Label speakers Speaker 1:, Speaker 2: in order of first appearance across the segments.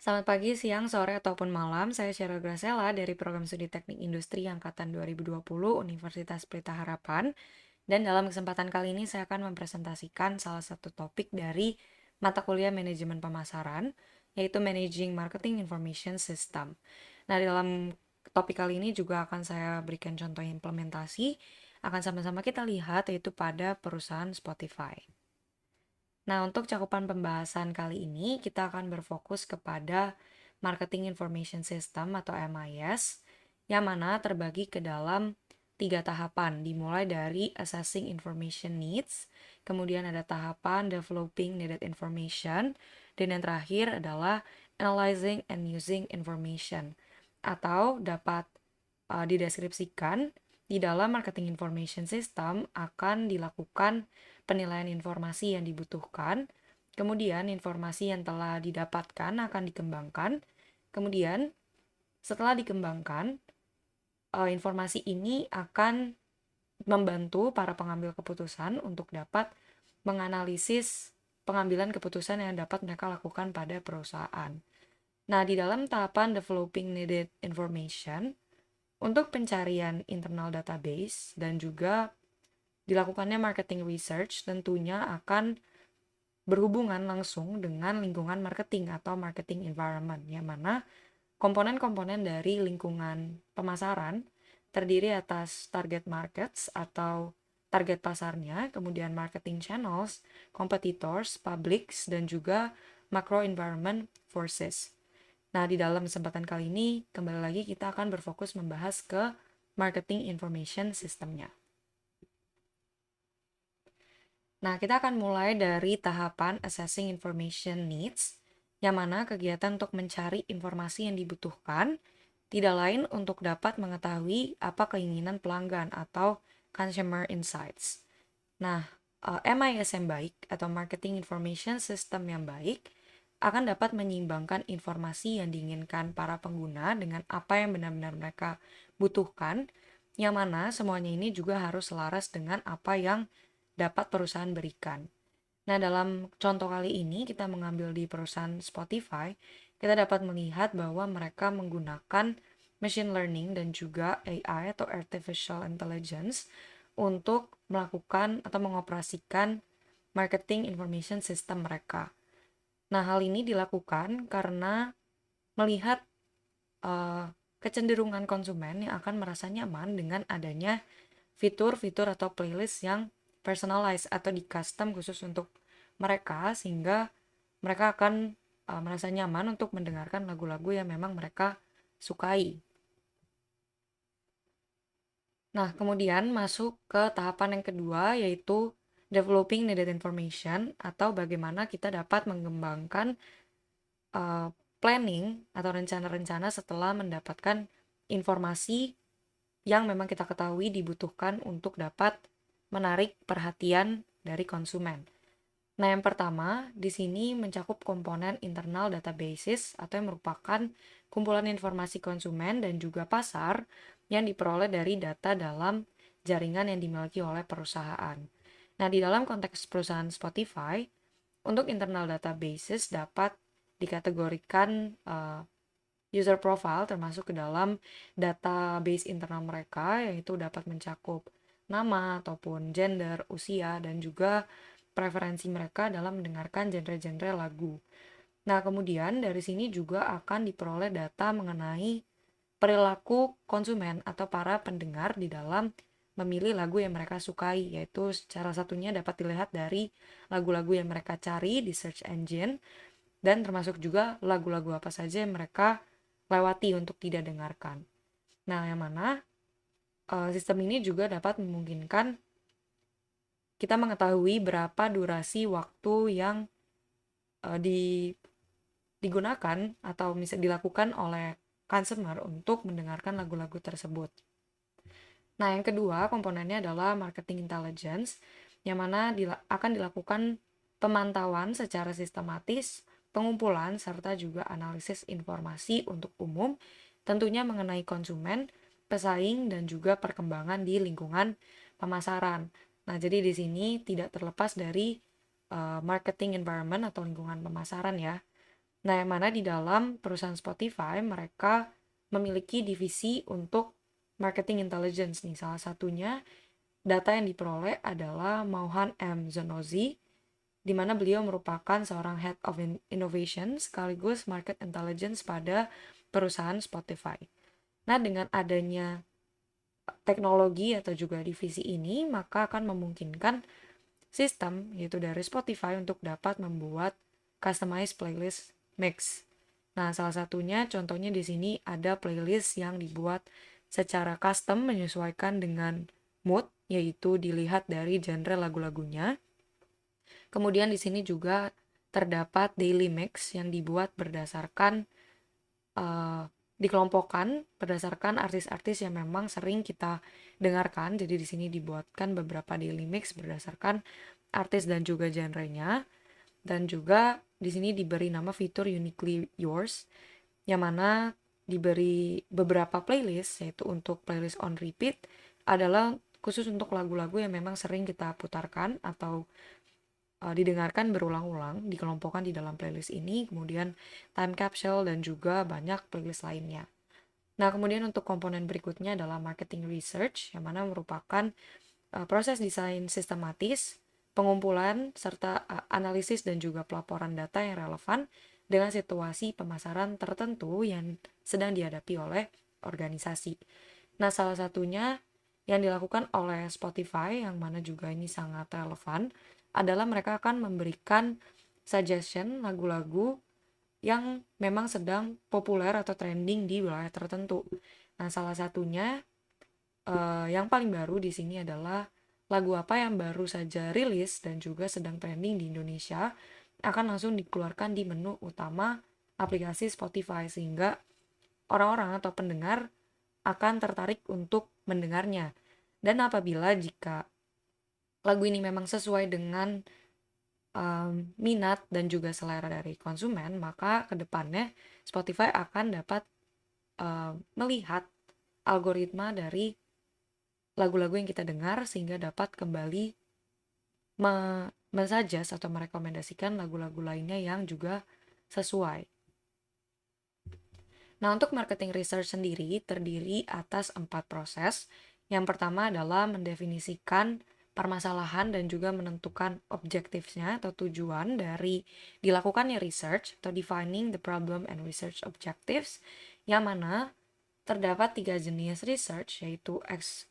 Speaker 1: Selamat pagi, siang, sore, ataupun malam. Saya Sheryl Grasela dari Program Studi Teknik Industri Angkatan 2020 Universitas Pelita Harapan. Dan dalam kesempatan kali ini saya akan mempresentasikan salah satu topik dari mata kuliah manajemen pemasaran, yaitu Managing Marketing Information System. Nah, di dalam topik kali ini juga akan saya berikan contoh implementasi, akan sama-sama kita lihat yaitu pada perusahaan Spotify. Nah, untuk cakupan pembahasan kali ini, kita akan berfokus kepada Marketing Information System atau MIS, yang mana terbagi ke dalam 3 tahapan, dimulai dari Assessing Information Needs, kemudian ada tahapan Developing Needed Information, dan yang terakhir adalah Analyzing and Using Information, atau dapat dideskripsikan di dalam Marketing Information System akan dilakukan penilaian informasi yang dibutuhkan, kemudian informasi yang telah didapatkan akan dikembangkan, kemudian setelah dikembangkan, informasi ini akan membantu para pengambil keputusan untuk dapat menganalisis pengambilan keputusan yang dapat mereka lakukan pada perusahaan. Nah, di dalam tahapan Developing Needed Information, untuk pencarian internal database dan juga dilakukannya marketing research tentunya akan berhubungan langsung dengan lingkungan marketing atau marketing environment, yang mana komponen-komponen dari lingkungan pemasaran terdiri atas target markets atau target pasarnya, kemudian marketing channels, competitors, publics, dan juga macro environment forces. Nah, di dalam kesempatan kali ini, kembali lagi kita akan berfokus membahas ke marketing information systemnya. Nah, kita akan mulai dari tahapan assessing information needs, yang mana kegiatan untuk mencari informasi yang dibutuhkan, tidak lain untuk dapat mengetahui apa keinginan pelanggan atau consumer insights. Nah, MIS yang baik atau Marketing Information System yang baik akan dapat menyeimbangkan informasi yang diinginkan para pengguna dengan apa yang benar-benar mereka butuhkan, yang mana semuanya ini juga harus selaras dengan apa yang dapat perusahaan berikan. Nah, dalam contoh kali ini kita mengambil di perusahaan Spotify, kita dapat melihat bahwa mereka menggunakan machine learning dan juga AI atau artificial intelligence untuk melakukan atau mengoperasikan marketing information system mereka. Nah, hal ini dilakukan karena melihat kecenderungan konsumen yang akan merasa nyaman dengan adanya fitur-fitur atau playlist yang personalized atau di custom khusus untuk mereka, sehingga mereka akan merasa nyaman untuk mendengarkan lagu-lagu yang memang mereka sukai. Nah, kemudian masuk ke tahapan yang kedua, yaitu developing needed information atau bagaimana kita dapat mengembangkan planning atau rencana-rencana setelah mendapatkan informasi yang memang kita ketahui dibutuhkan untuk dapat menarik perhatian dari konsumen. Nah, yang pertama, di sini mencakup komponen internal databases atau yang merupakan kumpulan informasi konsumen dan juga pasar yang diperoleh dari data dalam jaringan yang dimiliki oleh perusahaan. Nah, di dalam konteks perusahaan Spotify, untuk internal databases dapat dikategorikan user profile termasuk ke dalam database internal mereka, yaitu dapat mencakup nama ataupun gender, usia, dan juga preferensi mereka dalam mendengarkan genre-genre lagu. Nah, kemudian dari sini juga akan diperoleh data mengenai perilaku konsumen atau para pendengar di dalam memilih lagu yang mereka sukai, yaitu salah satunya dapat dilihat dari lagu-lagu yang mereka cari di search engine, dan termasuk juga lagu-lagu apa saja yang mereka lewati untuk tidak dengarkan. Nah, yang mana sistem ini juga dapat memungkinkan kita mengetahui berapa durasi waktu yang digunakan atau bisa dilakukan oleh consumer untuk mendengarkan lagu-lagu tersebut. Nah, yang kedua komponennya adalah marketing intelligence, yang mana akan dilakukan pemantauan secara sistematis, pengumpulan, serta juga analisis informasi untuk umum, tentunya mengenai konsumen, pesaing, dan juga perkembangan di lingkungan pemasaran. Nah, jadi di sini tidak terlepas dari marketing environment atau lingkungan pemasaran ya. Nah, yang mana di dalam perusahaan Spotify mereka memiliki divisi untuk marketing intelligence nih. Salah satunya data yang diperoleh adalah Mauhan M. Zonozi, di mana beliau merupakan seorang Head of Innovation sekaligus Market Intelligence pada perusahaan Spotify. Nah, dengan adanya teknologi atau juga divisi ini, maka akan memungkinkan sistem yaitu dari Spotify untuk dapat membuat customized playlist mix. Nah, salah satunya contohnya di sini ada playlist yang dibuat secara custom menyesuaikan dengan mood, yaitu dilihat dari genre lagu-lagunya. Kemudian di sini juga terdapat daily mix yang dibuat berdasarkan dikelompokkan berdasarkan artis-artis yang memang sering kita dengarkan. Jadi di sini dibuatkan beberapa daily mix berdasarkan artis dan juga genrenya. Dan juga di sini diberi nama fitur Uniquely Yours, yang mana diberi beberapa playlist, yaitu untuk playlist on repeat adalah khusus untuk lagu-lagu yang memang sering kita putarkan atau didengarkan berulang-ulang, dikelompokkan di dalam playlist ini, kemudian time capsule dan juga banyak playlist lainnya. Nah, kemudian untuk komponen berikutnya adalah marketing research, yang mana merupakan proses desain sistematis, pengumpulan, serta analisis dan juga pelaporan data yang relevan dengan situasi pemasaran tertentu yang sedang dihadapi oleh organisasi. Nah, salah satunya yang dilakukan oleh Spotify, yang mana juga ini sangat relevan, adalah mereka akan memberikan suggestion lagu-lagu yang memang sedang populer atau trending di wilayah tertentu. Nah, salah satunya yang paling baru di sini adalah lagu apa yang baru saja rilis dan juga sedang trending di Indonesia akan langsung dikeluarkan di menu utama aplikasi Spotify, sehingga orang-orang atau pendengar akan tertarik untuk mendengarnya. Dan apabila jika lagu ini memang sesuai dengan minat dan juga selera dari konsumen, maka kedepannya Spotify akan dapat melihat algoritma dari lagu-lagu yang kita dengar sehingga dapat kembali mensuggest atau merekomendasikan lagu-lagu lainnya yang juga sesuai. Nah, untuk marketing research sendiri terdiri atas 4 proses. Yang pertama adalah mendefinisikan permasalahan dan juga menentukan objektifnya atau tujuan dari dilakukannya research atau defining the problem and research objectives, yang mana terdapat 3 jenis research, yaitu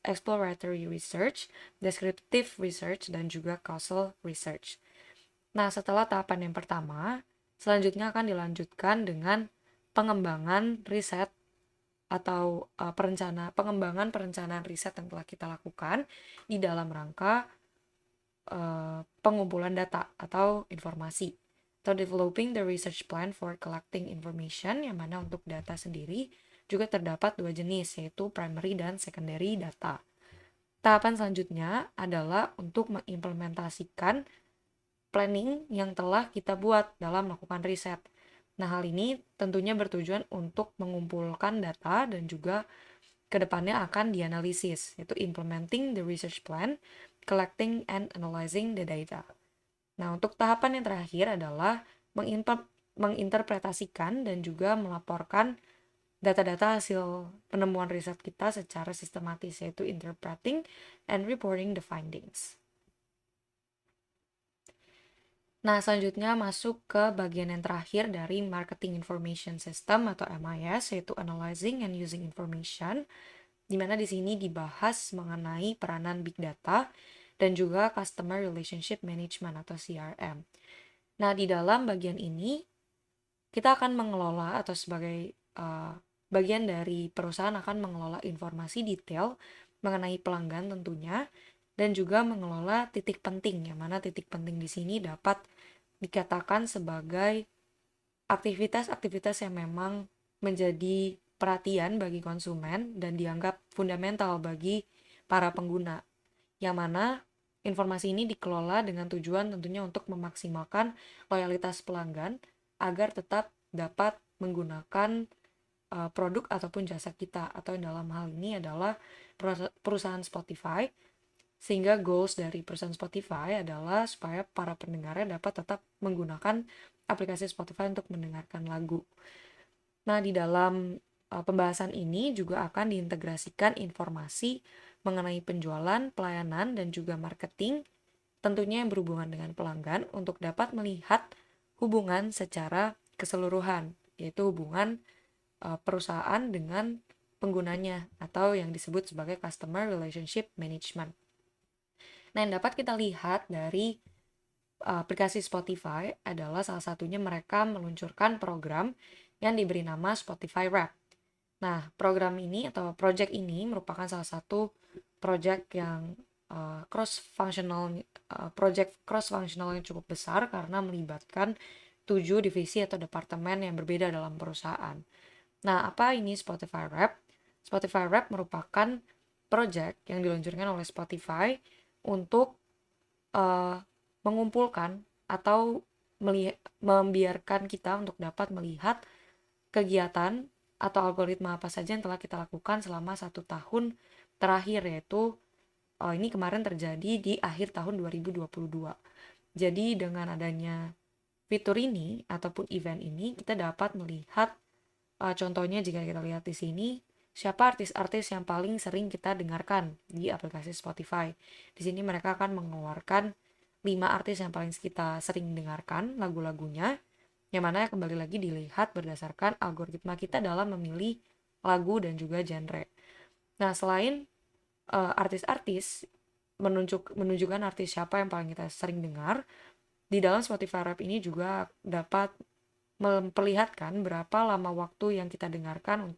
Speaker 1: exploratory research, descriptive research, dan juga causal research. Nah, setelah tahapan yang pertama, selanjutnya akan dilanjutkan dengan pengembangan riset atau pengembangan perencanaan riset yang telah kita lakukan di dalam rangka pengumpulan data atau informasi, atau developing the research plan for collecting information, yang mana untuk data sendiri juga terdapat 2 jenis, yaitu primary dan secondary data. Tahapan selanjutnya adalah untuk mengimplementasikan planning yang telah kita buat dalam melakukan riset. Nah, hal ini tentunya bertujuan untuk mengumpulkan data dan juga kedepannya akan dianalisis, yaitu implementing the research plan, collecting and analyzing the data. Nah, untuk tahapan yang terakhir adalah menginterpretasikan dan juga melaporkan data-data hasil penemuan riset kita secara sistematis, yaitu interpreting and reporting the findings. Nah, selanjutnya masuk ke bagian yang terakhir dari Marketing Information System atau MIS, yaitu Analyzing and Using Information, di mana di sini dibahas mengenai peranan Big Data dan juga Customer Relationship Management atau CRM. Nah, di dalam bagian ini, kita akan mengelola atau sebagai bagian dari perusahaan akan mengelola informasi detail mengenai pelanggan tentunya, dan juga mengelola titik penting, yang mana titik penting di sini dapat dikatakan sebagai aktivitas-aktivitas yang memang menjadi perhatian bagi konsumen dan dianggap fundamental bagi para pengguna, yang mana informasi ini dikelola dengan tujuan tentunya untuk memaksimalkan loyalitas pelanggan agar tetap dapat menggunakan produk ataupun jasa kita, atau dalam hal ini adalah perusahaan Spotify, sehingga goals dari perusahaan Spotify adalah supaya para pendengarnya dapat tetap menggunakan aplikasi Spotify untuk mendengarkan lagu. Nah, di dalam pembahasan ini juga akan diintegrasikan informasi mengenai penjualan, pelayanan, dan juga marketing, tentunya yang berhubungan dengan pelanggan untuk dapat melihat hubungan secara keseluruhan, yaitu hubungan perusahaan dengan penggunanya atau yang disebut sebagai Customer Relationship Management. Nah, yang dapat kita lihat dari aplikasi Spotify adalah salah satunya mereka meluncurkan program yang diberi nama Spotify Wrap. Nah, program ini atau project ini merupakan salah satu project yang project cross functional yang cukup besar karena melibatkan 7 divisi atau departemen yang berbeda dalam perusahaan. Nah, apa ini Spotify Wrap? Spotify Wrap merupakan project yang diluncurkan oleh Spotify untuk mengumpulkan atau membiarkan kita untuk dapat melihat kegiatan atau algoritma apa saja yang telah kita lakukan selama 1 tahun terakhir, yaitu ini kemarin terjadi di akhir tahun 2022. Jadi dengan adanya fitur ini ataupun event ini, kita dapat melihat contohnya jika kita lihat di sini, siapa artis-artis yang paling sering kita dengarkan di aplikasi Spotify. Di sini mereka akan mengeluarkan 5 artis yang paling kita sering dengarkan lagu-lagunya, yang mana kembali lagi dilihat berdasarkan algoritma kita dalam memilih lagu dan juga genre. Nah, selain artis-artis menunjukkan artis siapa yang paling kita sering dengar, di dalam Spotify Rap ini juga dapat memperlihatkan berapa lama waktu yang kita dengarkan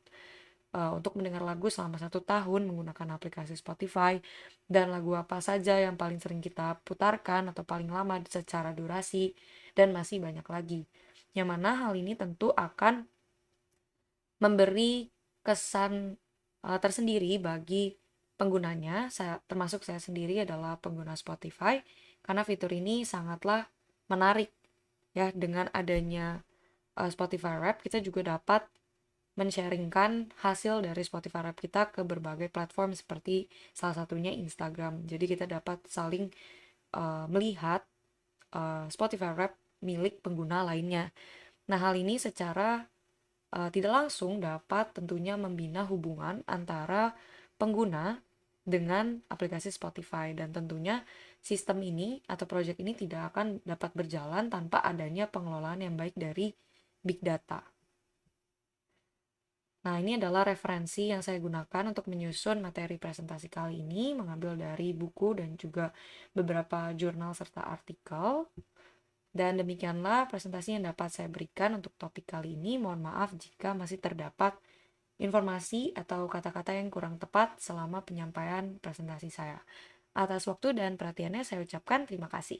Speaker 1: untuk mendengar lagu selama 1 tahun menggunakan aplikasi Spotify, dan lagu apa saja yang paling sering kita putarkan atau paling lama secara durasi, dan masih banyak lagi. Yang mana hal ini tentu akan memberi kesan tersendiri bagi penggunanya, termasuk saya sendiri adalah pengguna Spotify, karena fitur ini sangatlah menarik ya. Dengan adanya Spotify Wrap, kita juga dapat men-sharingkan hasil dari Spotify Wrap kita ke berbagai platform seperti salah satunya Instagram. Jadi kita dapat saling melihat Spotify Wrap milik pengguna lainnya. Nah, hal ini secara tidak langsung dapat tentunya membina hubungan antara pengguna dengan aplikasi Spotify, dan tentunya sistem ini atau project ini tidak akan dapat berjalan tanpa adanya pengelolaan yang baik dari big data. Nah, ini adalah referensi yang saya gunakan untuk menyusun materi presentasi kali ini, mengambil dari buku dan juga beberapa jurnal serta artikel. Dan demikianlah presentasi yang dapat saya berikan untuk topik kali ini. Mohon maaf jika masih terdapat informasi atau kata-kata yang kurang tepat selama penyampaian presentasi saya. Atas waktu dan perhatiannya saya ucapkan terima kasih.